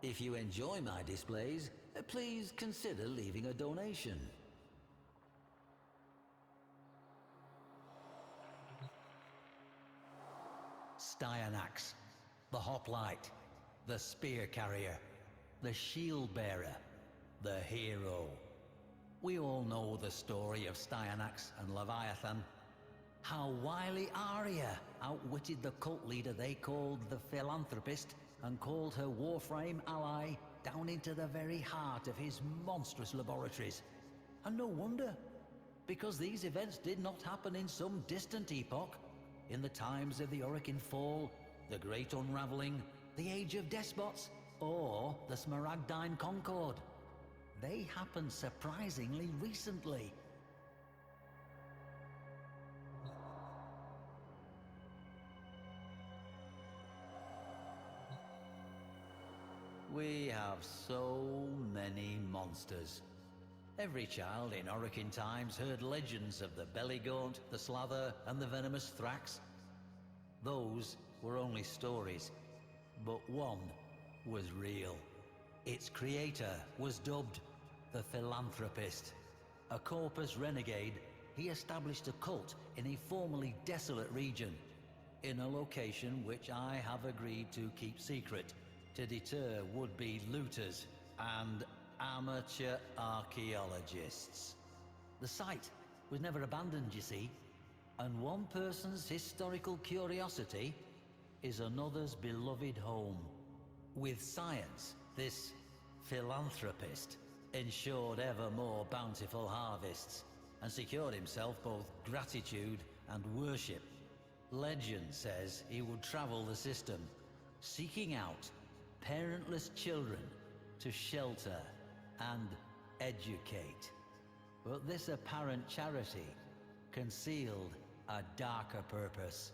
If you enjoy my displays, please consider leaving a donation. Styanax, the hoplite, the spear carrier, the shield bearer, the hero. We all know the story of Styanax and Leviathan. How wily Arya outwitted the cult leader they called the Philanthropist and called her Warframe ally down into the very heart of his monstrous laboratories. And no wonder, because these events did not happen in some distant epoch, in the times of the Orokin Fall, the Great Unraveling, the Age of Despots, or the Smaragdine Concord. They happened surprisingly recently. We have so many monsters. Every child in Orokin times heard legends of the Bellygaunt, the Slather, and the venomous Thrax. Those were only stories, but one was real. Its creator was dubbed the Philanthropist. A corpus renegade, he established a cult in a formerly desolate region, in a location which I have agreed to keep secret, to deter would-be looters and amateur archaeologists. The site was never abandoned, you see, and one person's historical curiosity is another's beloved home. With science, this philanthropist ensured ever more bountiful harvests and secured himself both gratitude and worship. Legend says he would travel the system, seeking out parentless children to shelter and educate. But this apparent charity concealed a darker purpose.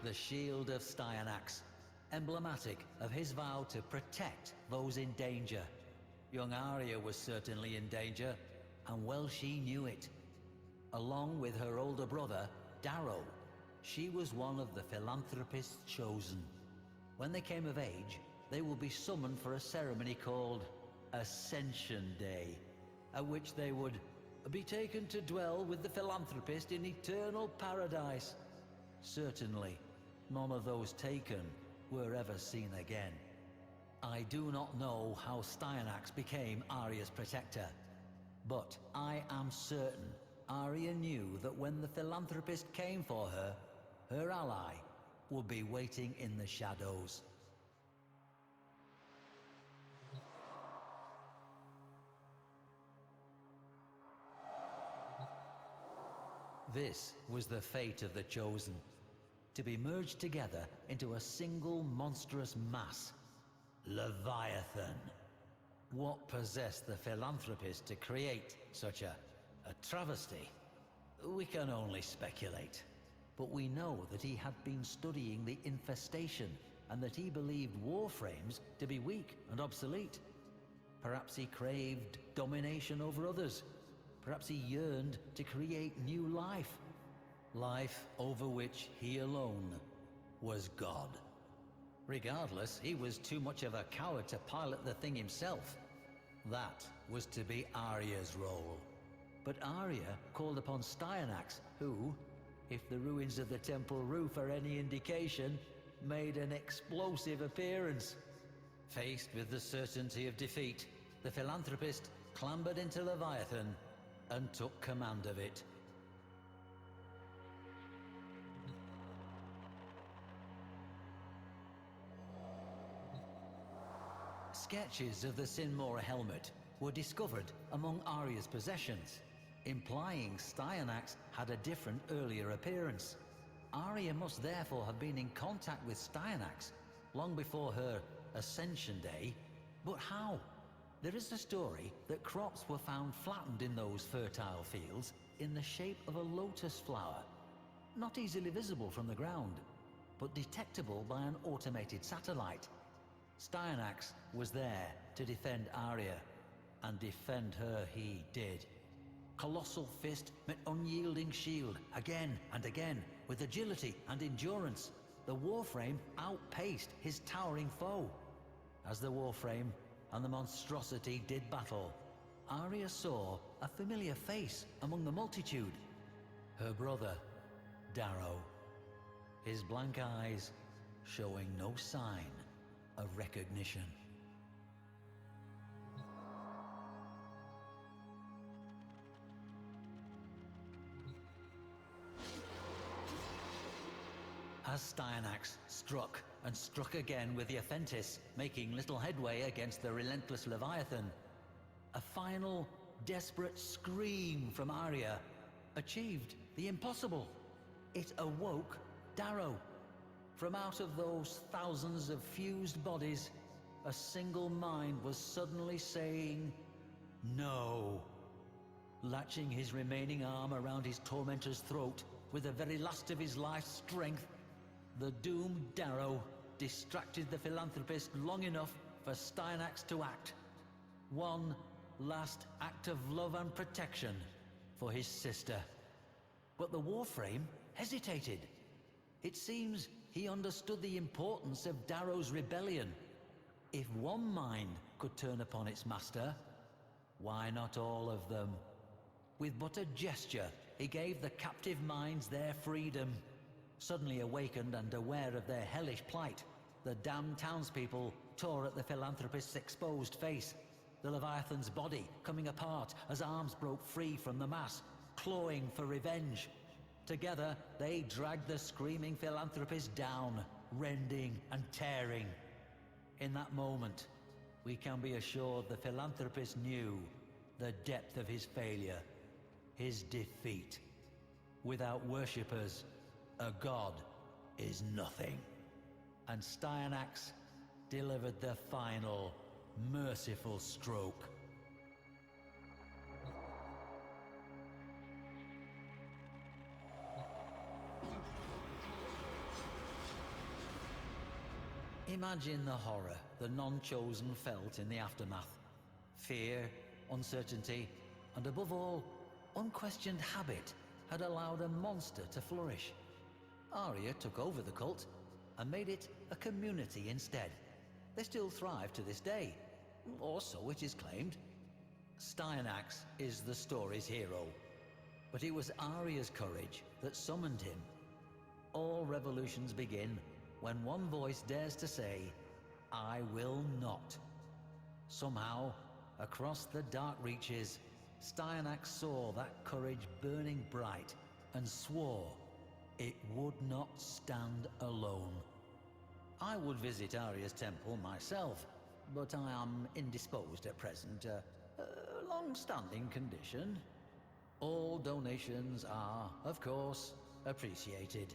The Shield of Styanax, emblematic of his vow to protect those in danger. Young Arya was certainly in danger, and well she knew it. Along with her older brother, Darrow, she was one of the philanthropist's chosen. When they came of age, they will be summoned for a ceremony called Ascension Day, at which they would be taken to dwell with the philanthropist in eternal paradise. Certainly, none of those taken were ever seen again. I do not know how Styanax became Arya's protector, but I am certain Arya knew that when the philanthropist came for her, her ally would be waiting in the shadows. This was the fate of the Chosen, to be merged together into a single monstrous mass, Leviathan. What possessed the philanthropist to create such a travesty? We can only speculate. But we know that he had been studying the infestation and that he believed Warframes to be weak and obsolete. Perhaps he craved domination over others. Perhaps he yearned to create new life. Life over which he alone was God. Regardless, he was too much of a coward to pilot the thing himself. That was to be Arya's role. But Arya called upon Styanax, who, if the ruins of the temple roof are any indication, made an explosive appearance. Faced with the certainty of defeat, the philanthropist clambered into Leviathan and took command of it. Sketches of the Sinmora helmet were discovered among Arya's possessions, implying Styanax had a different earlier appearance. Arya must therefore have been in contact with Styanax long before her Ascension Day. But how? There is a story that crops were found flattened in those fertile fields in the shape of a lotus flower, not easily visible from the ground, but detectable by an automated satellite. Styanax was there to defend Arya, and defend her he did. Colossal fist met unyielding shield, again and again, with agility and endurance. The Warframe outpaced his towering foe. As the Warframe and the monstrosity did battle, Arya saw a familiar face among the multitude. Her brother, Darrow. His blank eyes showing no sign of recognition. As Styanax struck and struck again with the Aphentis, making little headway against the relentless Leviathan, a final, desperate scream from Arya achieved the impossible. It awoke Darrow. From out of those thousands of fused bodies, a single mind was suddenly saying, no. Latching his remaining arm around his tormentor's throat with the very last of his life's strength, the doomed Darrow distracted the philanthropist long enough for Styanax to act. One last act of love and protection for his sister. But the Warframe hesitated. It seems he understood the importance of Darrow's rebellion. If one mind could turn upon its master, why not all of them? With but a gesture, he gave the captive minds their freedom. Suddenly awakened and aware of their hellish plight, the damned townspeople tore at the philanthropist's exposed face, the Leviathan's body coming apart as arms broke free from the mass, clawing for revenge. Together, they dragged the screaming philanthropist down, rending and tearing. In that moment, we can be assured the philanthropist knew the depth of his failure, his defeat. Without worshippers, a god is nothing. And Styanax delivered the final, merciful stroke. Imagine the horror the non-chosen felt in the aftermath. Fear, uncertainty, and above all, unquestioned habit had allowed a monster to flourish. Arya took over the cult and made it a community instead. They still thrive to this day, or so it is claimed. Styanax is the story's hero, but it was Arya's courage that summoned him. All revolutions begin when one voice dares to say, I will not. Somehow, across the dark reaches, Styanax saw that courage burning bright and swore it would not stand alone. I would visit Arya's temple myself, but I am indisposed at present. A long-standing condition. All donations are, of course, appreciated.